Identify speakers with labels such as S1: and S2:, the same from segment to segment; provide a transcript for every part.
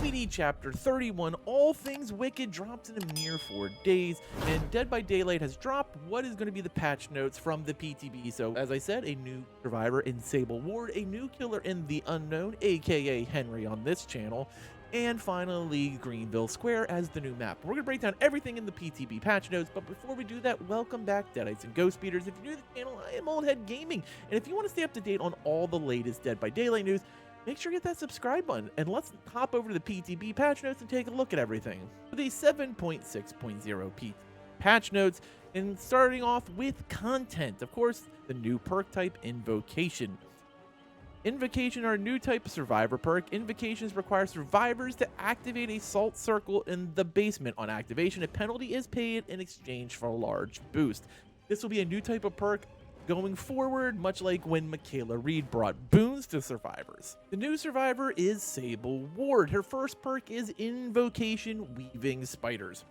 S1: DBD Chapter 31, All Things Wicked, drops in a mere 4 days, and Dead by Daylight has dropped what is going to be the patch notes from the PTB. So, as I said, a new survivor in Sable Ward, a new killer in The Unknown, aka Henry on this channel, and finally Greenville Square as the new map. We're going to break down everything in the PTB patch notes, but before we do that, welcome back Deadites and Ghost Speeders. If you're new to the channel, I am Oldhead Gaming, and if you want to stay up to date on all the latest Dead by Daylight news, make sure you hit that subscribe button, and let's hop over to the PTB patch notes and take a look at everything. For the 7.6.0 patch notes, and starting off with content, of course, the new perk type, Invocation. Invocation are a new type of survivor perk. Invocations require survivors to activate a salt circle in the basement. On activation, a penalty is paid in exchange for a large boost. This will be a new type of perk going forward, much like when Michaela Reed brought boons to survivors. The new survivor is Sable Ward. Her first perk is Invocation, Weaving Spiders.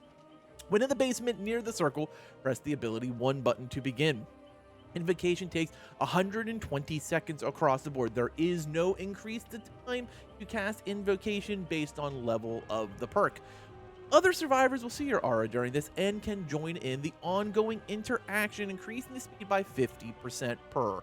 S1: When in the basement near the circle, press the ability 1 button to begin. Invocation takes 120 seconds across the board. There is no increase to time to cast Invocation based on level of the perk. Other survivors will see your aura during this and can join in the ongoing interaction, increasing the speed by 50% per.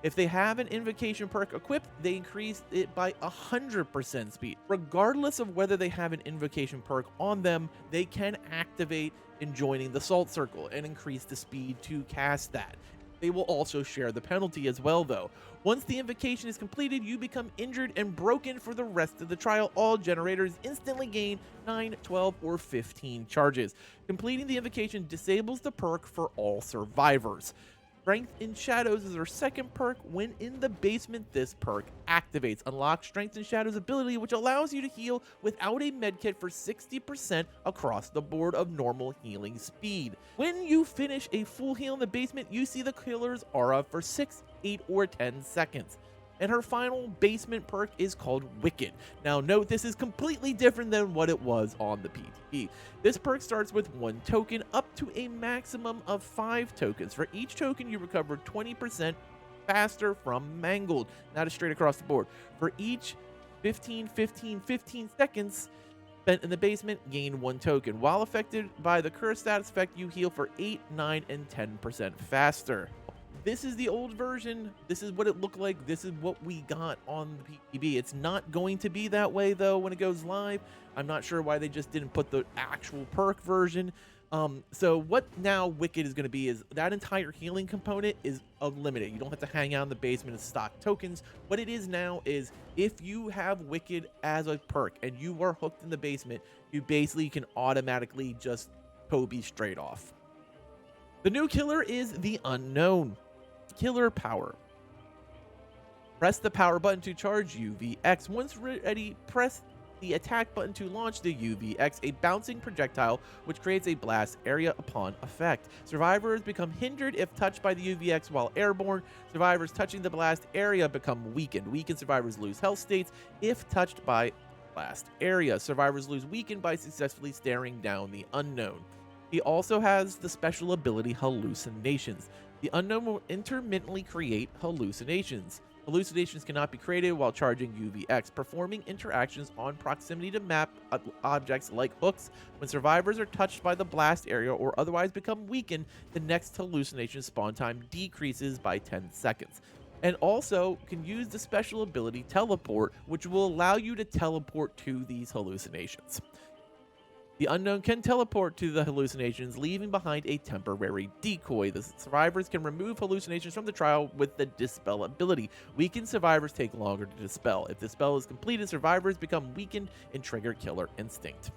S1: If they have an Invocation perk equipped, they increase it by 100% speed. Regardless of whether they have an Invocation perk on them, they can activate in joining the Salt Circle and increase the speed to cast that. They will also share the penalty as well, though. Once the invocation is completed, you become injured and broken for the rest of the trial. All generators instantly gain 9, 12, or 15 charges. Completing the invocation disables the perk for all survivors. Strength in Shadows is our second perk. When in the basement, this perk activates. Unlock Strength in Shadows ability, which allows you to heal without a medkit for 60% across the board of normal healing speed. When you finish a full heal in the basement, you see the killer's aura for 6, 8, or 10 seconds. And her final basement perk is called Wicked. Now note, this is completely different than what it was on the PTB. This perk starts with 1 token up to a maximum of 5 tokens. For each token, you recover 20% faster from Mangled. That is straight across the board. For each 15 seconds spent in the basement, gain 1 token. While affected by the curse status effect, you heal for 8, 9, and 10% faster. This is the old version. This is what it looked like. This is what we got on the PTB. It's not going to be that way, though, when it goes live. I'm not sure why they just didn't put the actual perk version. So what now Wicked is going to be is that entire healing component is unlimited. You don't have to hang out in the basement and stock tokens. What it is now is if you have Wicked as a perk and you are hooked in the basement, you basically can automatically just Kobe straight off. The new killer is The Unknown. Killer power. Press the power button to charge UVX. Once ready, press the attack button to launch the UVX, a bouncing projectile which creates a blast area upon effect. Survivors become hindered if touched by the UVX while airborne. Survivors touching the blast area become weakened. Weakened survivors lose health states if touched by blast area. Survivors lose weakened by successfully staring down the unknown. He also has the special ability Hallucinations. The Unknown will intermittently create hallucinations. Hallucinations cannot be created while charging UVX, performing interactions on proximity to map objects like hooks. When survivors are touched by the blast area or otherwise become weakened, the next hallucination spawn time decreases by 10 seconds. And also can use the special ability Teleport, which will allow you to teleport to these hallucinations. The Unknown can teleport to the hallucinations, leaving behind a temporary decoy. The survivors can remove hallucinations from the trial with the Dispel ability. Weakened survivors take longer to dispel. If the spell is completed, survivors become weakened and trigger Killer Instinct.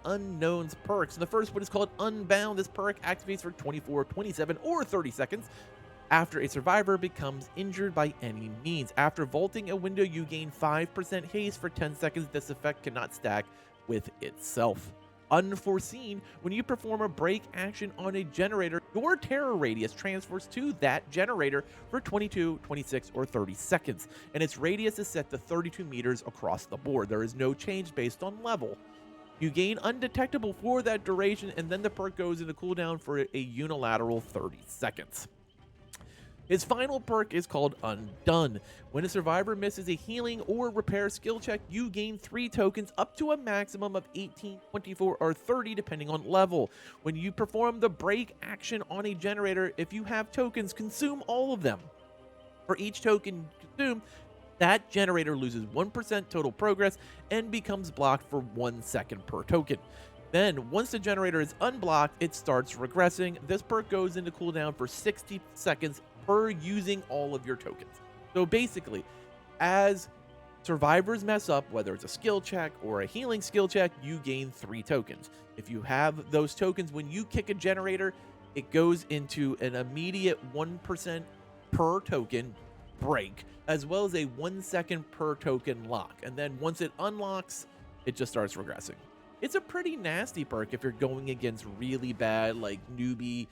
S1: Unknown's perks. The first one is called Unbound. This perk activates for 24, 27, or 30 seconds. After a survivor becomes injured by any means. After vaulting a window, you gain 5% haste for 10 seconds. This effect cannot stack with itself. Unforeseen. When you perform a break action on a generator, your terror radius transfers to that generator for 22, 26, or 30 seconds, and its radius is set to 32 meters across the board. There is no change based on level. You gain undetectable for that duration, and then the perk goes into cooldown for a unilateral 30 seconds. His final perk is called Undone. When a survivor misses a healing or repair skill check, you gain 3 tokens up to a maximum of 18, 24, or 30 depending on level. When you perform the break action on a generator, if you have tokens, consume all of them. For each token consumed, that generator loses 1% total progress and becomes blocked for 1 second per token. Then, once the generator is unblocked, it starts regressing. This perk goes into cooldown for 60 seconds per using all of your tokens. So basically, as survivors mess up, whether it's a skill check or a healing skill check, you gain 3 tokens. If you have those tokens, when you kick a generator, it goes into an immediate 1% per token break, as well as a 1 second per token lock. And then once it unlocks, it just starts regressing. It's a pretty nasty perk if you're going against really bad, like newbie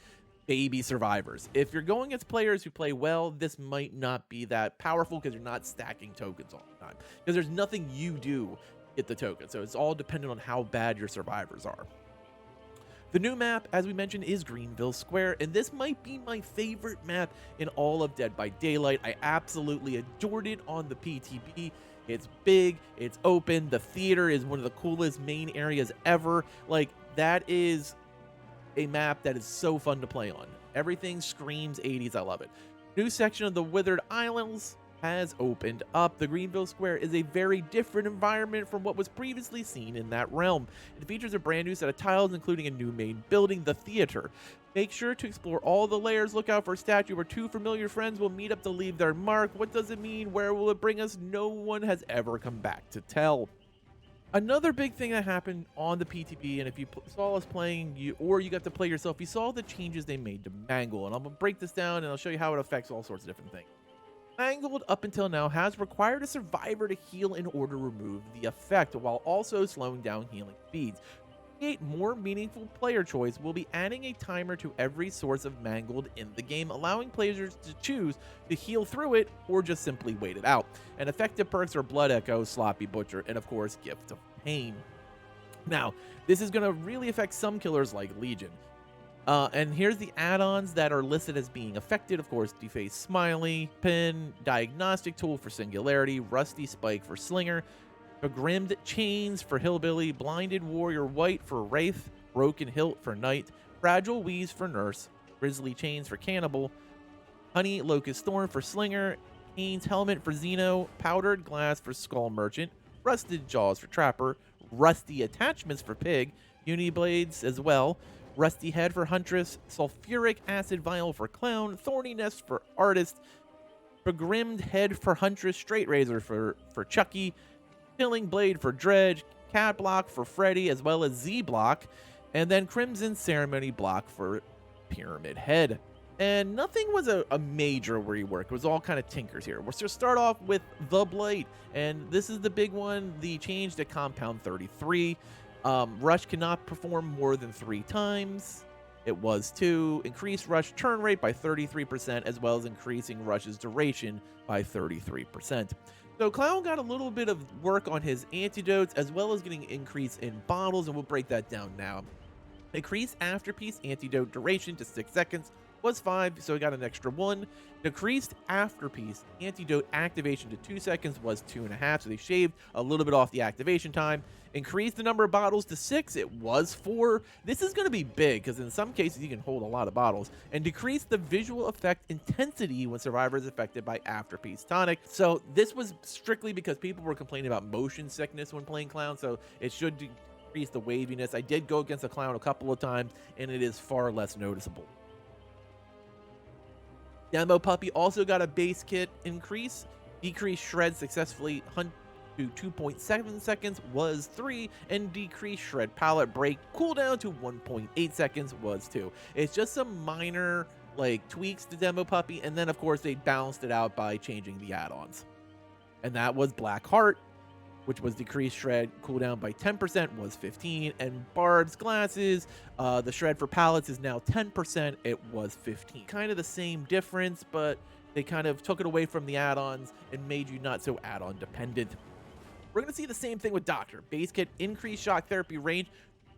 S1: baby survivors. If you're going against players who play well, this might not be that powerful because you're not stacking tokens all the time. Because there's nothing you do to get the token. So it's all dependent on how bad your survivors are. The new map, as we mentioned, is Greenville Square, and this might be my favorite map in all of Dead by Daylight. I absolutely adored it on the PTB. It's big, it's open, the theater is one of the coolest main areas ever. Like, that is a map that is so fun to play on. Everything screams 80s, I love it. New section of the Withered Islands has opened up. The Greenville Square is a very different environment from what was previously seen in that realm. It features a brand new set of tiles, including a new main building, the theater. Make sure to explore all the layers. Look out for a statue where 2 familiar friends will meet up to leave their mark. What does it mean? Where will it bring us? No one has ever come back to tell. Another big thing that happened on the PTB, and if you saw us playing, or you got to play yourself, you saw the changes they made to Mangled. And I'm going to break this down and I'll show you how it affects all sorts of different things. Mangled, up until now, has required a survivor to heal in order to remove the effect, while also slowing down healing speeds. To create more meaningful player choice, we'll be adding a timer to every source of Mangled in the game, allowing players to choose to heal through it or just simply wait it out. And effective perks are Blood Echo, Sloppy Butcher, and of course, Gift of Pain. Now, this is going to really affect some killers like Legion. And here's the add-ons that are listed as being affected. Of course, Deface Smiley, Pin, Diagnostic Tool for Singularity, Rusty Spike for Slinger, Begrimed Chains for Hillbilly, Blinded Warrior White for Wraith, Broken Hilt for Knight, Fragile Wheeze for Nurse, Grizzly Chains for Cannibal, Honey Locust Thorn for Slinger, Cain's Helmet for Xeno, Powdered Glass for Skull Merchant, Rusted Jaws for Trapper, Rusty Attachments for Pig, Uni Blades as well, Rusty Head for Huntress, Sulfuric Acid Vial for Clown, Thorny Nest for Artist, Begrimed Head for Huntress, Straight Razor for Chucky, Killing Blade for Dredge, Cat Block for Freddy, as well as Z Block, and then Crimson Ceremony Block for Pyramid Head. And nothing was a major rework. It was all kind of tinkers here. We'll just start off with the Blade, and this is the big one, the change to Compound 33. Rush cannot perform more than 3 times. It was 2. Increase Rush turn rate by 33%, as well as increasing Rush's duration by 33%. So Clown got a little bit of work on his antidotes, as well as getting an increase in bottles, and we'll break that down now. Increase Afterpiece antidote duration to 6 seconds was 5, so he got an extra 1. Decreased Afterpiece antidote activation to 2 seconds was 2.5, so they shaved a little bit off the activation time. Increased the number of bottles to 6, it was 4. This is going to be big, because in some cases you can hold a lot of bottles. And decreased the visual effect intensity when Survivor is affected by Afterpiece tonic. So this was strictly because people were complaining about motion sickness when playing Clown, so it should decrease the waviness. I did go against a Clown a couple of times, and it is far less noticeable. Demo Puppy also got a base kit increase. Decreased Shred successfully to 2.7 seconds was 3, and decreased Shred Palette Break cooldown to 1.8 seconds was 2. It's just some minor like tweaks to Demo Puppy, and then of course they balanced it out by changing the add-ons. And that was Black Heart, which was decreased Shred cooldown by 10%, was 15, and Barb's Glasses, the Shred for Pallets is now 10%, it was 15. Kind of the same difference, but they kind of took it away from the add-ons and made you not so add-on dependent. We're going to see the same thing with Doctor. Base kit increased shock therapy range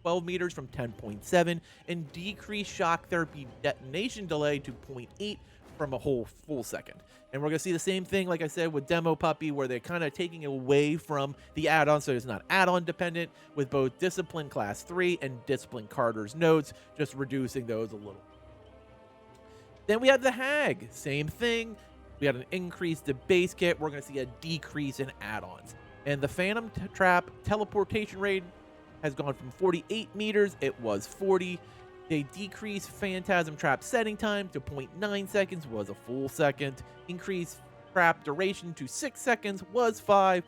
S1: 12 meters from 10.7, and decreased shock therapy detonation delay to 0.8 from a whole full second. And we're going to see the same thing, like I said, with Demo Puppy, where they're kind of taking away from the add-on, so it's not add-on dependent, with both Discipline Class 3 and Discipline Carter's notes, just reducing those a little. Then we have the Hag, same thing. We had an increase to base kit. We're going to see a decrease in add-ons. And the Phantom Trap teleportation rate has gone from 48 meters, it was 40. They decreased Phantasm Trap setting time to 0.9 seconds, was a full second. Increased trap duration to 6 seconds, was 5.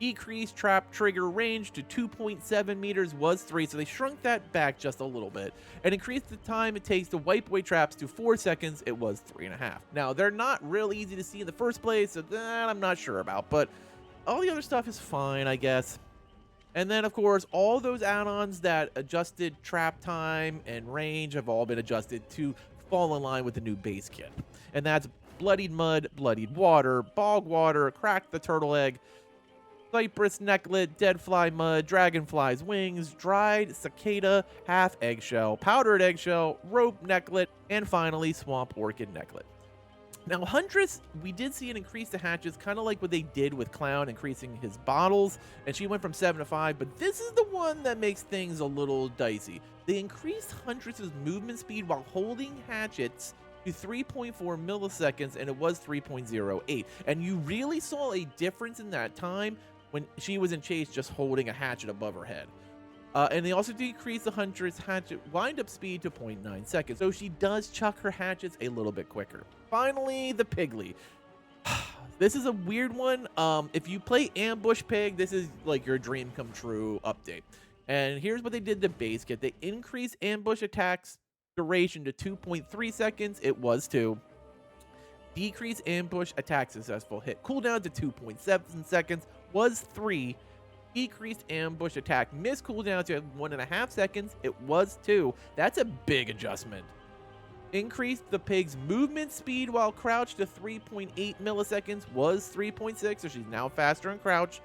S1: Decreased trap trigger range to 2.7 meters, was 3. So they shrunk that back just a little bit. And increased the time it takes to wipe away traps to 4 seconds, it was 3.5. Now, they're not real easy to see in the first place, so that I'm not sure about. But all the other stuff is fine, I guess. And then, of course, all those add-ons that adjusted trap time and range have all been adjusted to fall in line with the new base kit. And that's Bloodied Mud, Bloodied Water, Bog Water, Crack the Turtle Egg, Cypress Necklet, Dead Fly Mud, Dragonfly's Wings, Dried Cicada, Half Eggshell, Powdered Eggshell, Rope Necklet, and finally Swamp Orchid Necklet. Now, Huntress, we did see an increase to hatches, kind of like what they did with Clown, increasing his bottles, and she went from 7 to 5, but this is the one that makes things a little dicey. They increased Huntress's movement speed while holding hatchets to 3.4 milliseconds, and it was 3.08. And you really saw a difference in that time when she was in chase just holding a hatchet above her head. And they also decreased the Huntress hatchet wind-up speed to 0.9 seconds, so she does chuck her hatchets a little bit quicker. Finally, the Piggly. This is a weird one. If you play Ambush Pig, this is like your dream come true update. And here's what they did to base kit. They increased ambush attacks duration to 2.3 seconds. It was 2. Decreased ambush attack successful hit cooldown to 2.7 seconds. Was 3. Decreased ambush attack miss cooldown to 1.5 seconds. It was 2. That's a big adjustment. Increased the pig's movement speed while crouched to 3.8 milliseconds. Was 3.6, so she's now faster in crouch.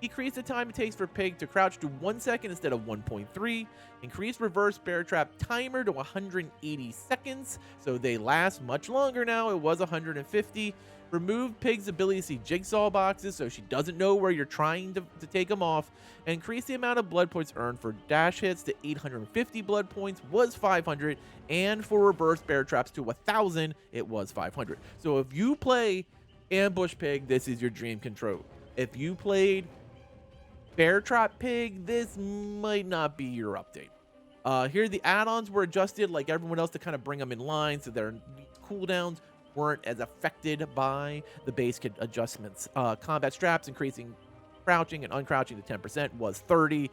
S1: Decreased the time it takes for pig to crouch to 1 second instead of 1.3. Increased reverse bear trap timer to 180 seconds, so they last much longer now. It was 150. Remove pig's ability to see jigsaw boxes, so she doesn't know where you're trying to take them off. And increase the amount of blood points earned for dash hits to 850 blood points, was 500. And for reverse bear traps to 1,000, it was 500. So if you play Ambush Pig, this is your dream control. If you played Bear Trap Pig, this might not be your update. Here, the add-ons were adjusted like everyone else to kind of bring them in line, so their cooldowns weren't as affected by the base kit adjustments. Combat straps increasing crouching and uncrouching to 10% was 30.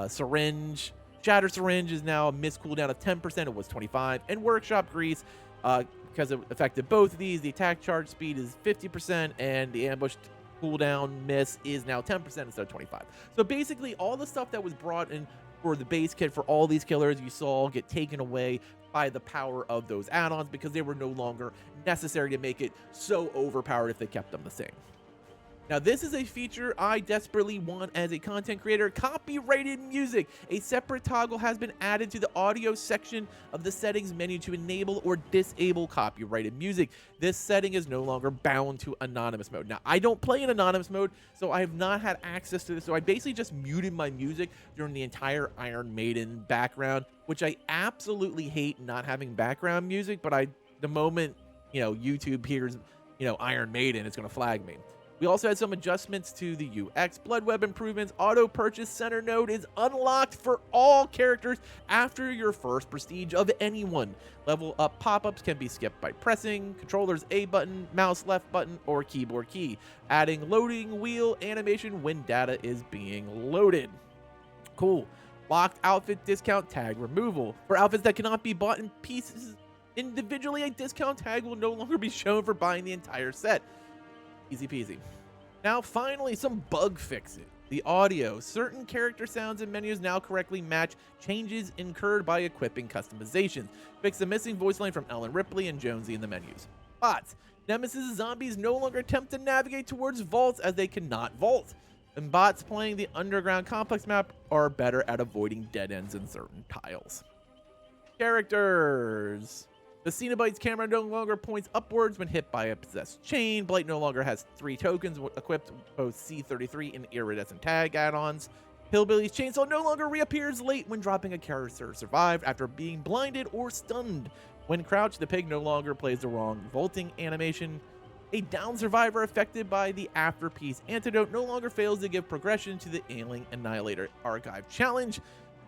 S1: Syringe, Shatter Syringe is now a miss cooldown of 10%. It was 25. And Workshop Grease, because it affected both of these, the attack charge speed is 50%, and the ambushed cooldown miss is now 10% instead of 25. So basically, all the stuff that was brought in for the base kit for all these killers you saw get taken away by the power of those add-ons because they were no longer necessary to make it so overpowered if they kept them the same. Now, this is a feature I desperately want as a content creator: copyrighted music. A separate toggle has been added to the audio section of the settings menu to enable or disable copyrighted music. This setting is no longer bound to anonymous mode. Now, I don't play in anonymous mode, so I have not had access to this. So I basically just muted my music during the entire Iron Maiden background, which I absolutely hate not having background music, but the moment, YouTube hears, Iron Maiden, it's going to flag me. We also had some adjustments to the UX. Blood Web improvements. Auto purchase center node is unlocked for all characters after your first prestige of anyone. Level up pop-ups can be skipped by pressing controller's A button, mouse left button, or keyboard key. Adding loading wheel animation when data is being loaded. Cool. Locked outfit discount tag removal. For outfits that cannot be bought in pieces individually, a discount tag will no longer be shown for buying the entire set. Easy peasy. Now, finally, some bug fixes. The audio. Certain character sounds and menus now correctly match changes incurred by equipping customizations. Fix the missing voice line from Ellen Ripley and Jonesy in the menus. Bots. Nemesis zombies no longer attempt to navigate towards vaults as they cannot vault. And bots playing the underground complex map are better at avoiding dead ends in certain tiles. Characters. The Cenobite's camera no longer points upwards when hit by a possessed chain. Blight no longer has 3 tokens equipped, both C33 and Iridescent Tag add-ons. Hillbilly's chainsaw no longer reappears late when dropping a character survived after being blinded or stunned. When crouched, the pig no longer plays the wrong vaulting animation. A down survivor affected by the Afterpiece antidote no longer fails to give progression to the Alien Annihilator Archive challenge.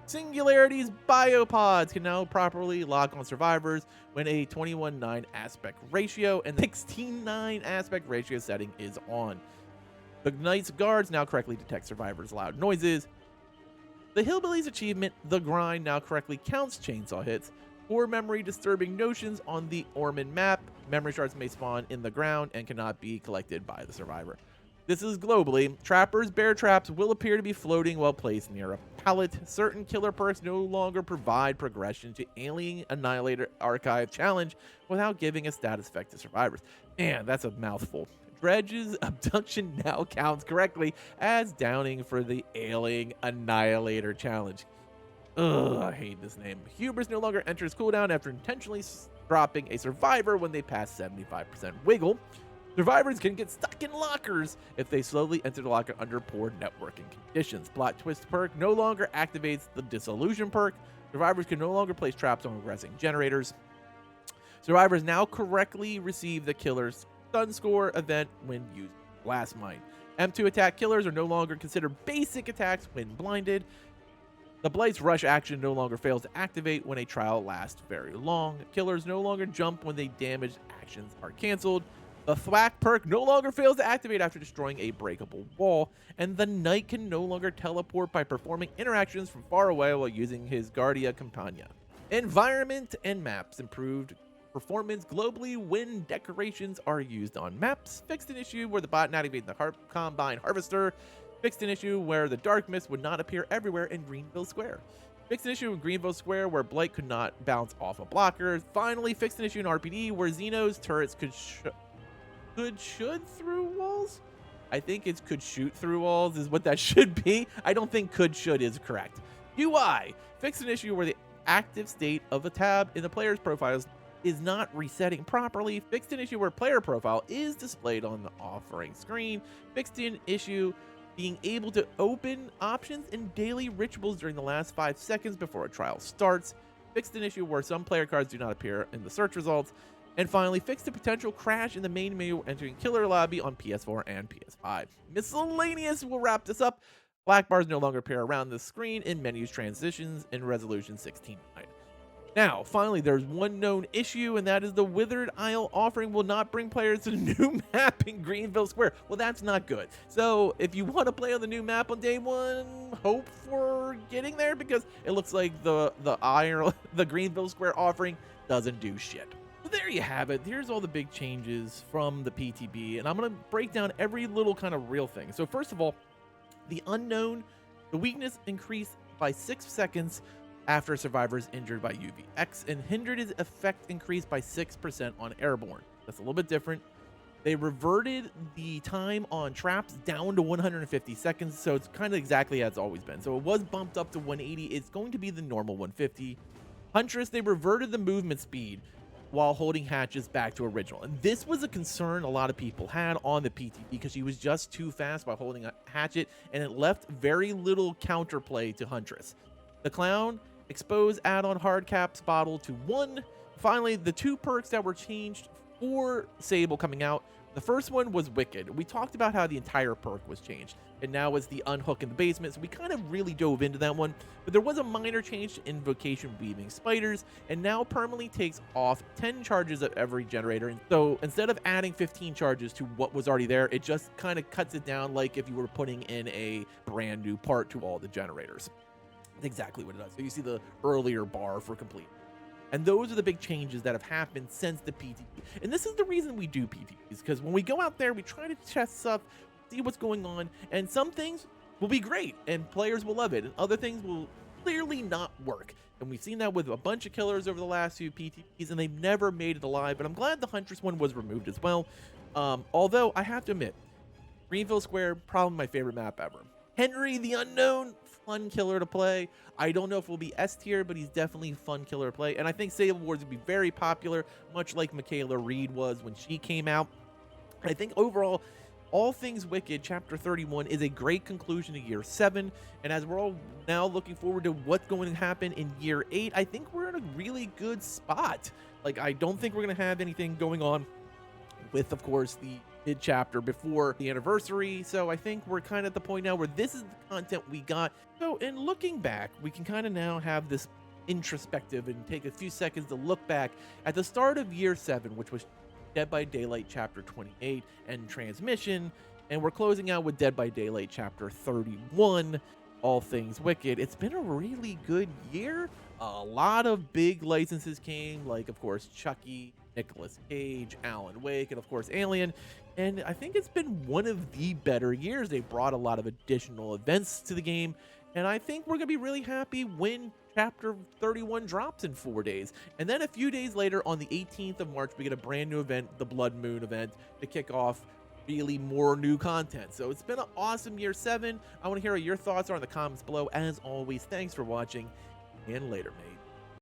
S1: Singularity's biopods can now properly lock on survivors when a 21:9 aspect ratio and the 16:9 aspect ratio setting is on. The Knight's guards now correctly detect survivors' loud noises. The Hillbilly's achievement, The Grind, now correctly counts chainsaw hits. For memory disturbing notions on the Orman map, memory shards may spawn in the ground and cannot be collected by the survivor. This is globally. Trappers' bear traps will appear to be floating while placed near a pallet. Certain killer perks no longer provide progression to Alien Annihilator Archive challenge without giving a status effect to survivors. Man, that's a mouthful. Dredge's abduction now counts correctly as downing for the Alien Annihilator challenge. Ugh, I hate this name. Hubris no longer enters cooldown after intentionally dropping a survivor when they pass 75% wiggle. Survivors can get stuck in lockers if they slowly enter the locker under poor networking conditions. Plot twist perk no longer activates the dissolution perk. Survivors can no longer place traps on regressing generators. Survivors now correctly receive the killer's stun score event when using Blast Mine. M2 attack killers are no longer considered basic attacks when blinded. The Blight's rush action no longer fails to activate when a trial lasts very long. Killers no longer jump when they damaged actions are canceled. The Thwack perk no longer fails to activate after destroying a breakable wall. And the Knight can no longer teleport by performing interactions from far away while using his Guardia Campagna. Environment and maps improved performance globally when decorations are used on maps. Fixed an issue where the bot not activated the Combine Harvester. Fixed an issue where the Dark Mist would not appear everywhere in Greenville Square. Fixed an issue in Greenville Square where Blight could not bounce off of blockers. Finally, fixed an issue in RPD where Xeno's turrets could should through walls? I think it's could shoot through walls is what that should be. I don't think could should is correct. UI fixed an issue where the active state of a tab in the player's profiles is not resetting properly. Fixed an issue where player profile is displayed on the offering screen. Fixed an issue being able to open options and daily rituals during the last 5 seconds before a trial starts. Fixed an issue where some player cards do not appear in the search results. And finally, fixed a potential crash in the main menu entering Killer Lobby on PS4 and PS5. Miscellaneous will wrap this up. Black bars no longer appear around the screen in menus transitions in resolution 16:9. Now, finally, there's one known issue, and that is the Withered Isle offering will not bring players to the new map in Greenville Square. Well, that's not good. So if you want to play on the new map on day one, hope for getting there, because it looks like the Greenville Square offering doesn't do shit. So there you have it. Here's all the big changes from the PTB, and I'm going to break down every little kind of real thing. So first of all, the unknown, the weakness increased by 6 seconds after survivors injured by UVX, and hindered his effect increased by 6% on airborne. That's a little bit different. They reverted the time on traps down to 150 seconds, so it's kind of exactly as it's always been. So it was bumped up to 180. It's going to be the normal 150. Huntress, they reverted the movement speed while holding hatches back to original. And this was a concern a lot of people had on the PTB because she was just too fast by holding a hatchet, and it left very little counterplay to Huntress. The Clown, expose add-on hard caps bottle to 1. Finally, the 2 perks that were changed for Sable coming out. The first one was Wicked. We talked about how the entire perk was changed, and now it's the Unhook in the basement, so we kind of really dove into that one. But there was a minor change to Invocation Weaving Spiders, and now permanently takes off 10 charges of every generator. And so instead of adding 15 charges to what was already there, it just kind of cuts it down like if you were putting in a brand new part to all the generators. That's exactly what it does. So you see the earlier bar for complete. And those are the big changes that have happened since the PTB. And this is the reason we do PTBs, because when we go out there, we try to test stuff, see what's going on, and some things will be great and players will love it, and other things will clearly not work. And we've seen that with a bunch of killers over the last few PTBs, and they've never made it alive. But I'm glad the Huntress one was removed as well. Although I have to admit, Greenville Square, probably my favorite map ever. Henry the Unknown, fun killer to play. I don't know if we'll be S tier, but he's definitely a fun killer to play. And I think Sable Wars would be very popular, much like Michaela Reed was when she came out. I think overall, all Things Wicked Chapter 31 is a great conclusion to Year 7, and as we're all now looking forward to what's going to happen in Year 8, I think we're in a really good spot. Like, I don't think we're going to have anything going on with, of course, the mid-chapter before the anniversary, so I think we're kind of at the point now where this is the content we got. So, in looking back, we can kind of now have this introspective and take a few seconds to look back at the start of Year 7, which was Dead by Daylight Chapter 28 and Transmission, and we're closing out with Dead by Daylight Chapter 31, All Things Wicked. It's been a really good year. A lot of big licenses came, like, of course, Chucky, Nicolas Cage, Alan Wake, and, of course, Alien. And I think it's been one of the better years. They brought a lot of additional events to the game, and I think we're going to be really happy when Chapter 31 drops in 4 days. And then a few days later, on the 18th of March, we get a brand new event, the Blood Moon event, to kick off really more new content. So it's been an awesome Year 7. I want to hear what your thoughts are in the comments below. As always, thanks for watching, and later, mate.